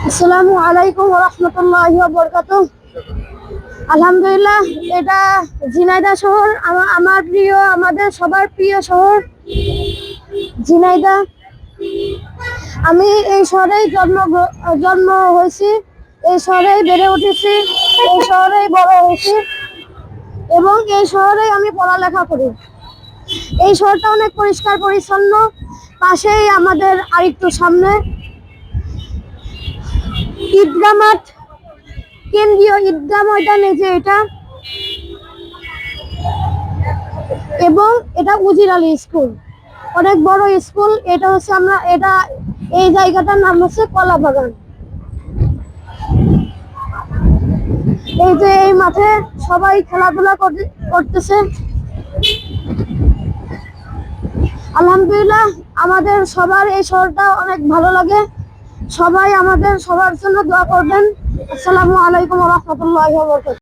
আসসালামু আলাইকুম ওয়া রাহমাতুল্লাহি ওয়া বারাকাতুহু। আলহামদুলিল্লাহ, এটা ঝিনাইদহ শহর, আমার প্রিয়, আমাদের সবার প্রিয় শহর ঝিনাইদহ। আমি এই শহরেই জন্ম হয়েছি, এই শহরেই বেড়ে উঠেছি, এই শহরেই বড় হয়েছি এবং এই শহরেই আমি পড়ালেখা করি। এই শহরটা অনেক পরিষ্কার পরিচ্ছন্ন। পাশেই আমাদের আরেকটু সামনে ঈদগাহ মাঠ, কেন্দ্রীয় ঈদগাহ ময়দান, এই যে এটা, এবং এটা উজির আলী স্কুল, অনেক বড় স্কুল। এটা হচ্ছে এই জায়গাটার নাম হচ্ছে কলা বাগান। এই যে এই মাঠে সবাই খেলাধুলা করতেছে। আলহামদুলিল্লাহ, আমাদের সবার এই শহরটা অনেক ভালো লাগে। সবাই আমাদের সবার জন্য দোয়া করবেন। আসসালামু আলাইকুম ওয়া রাহমাতুল্লাহি ওয়া বারাকাতুহু।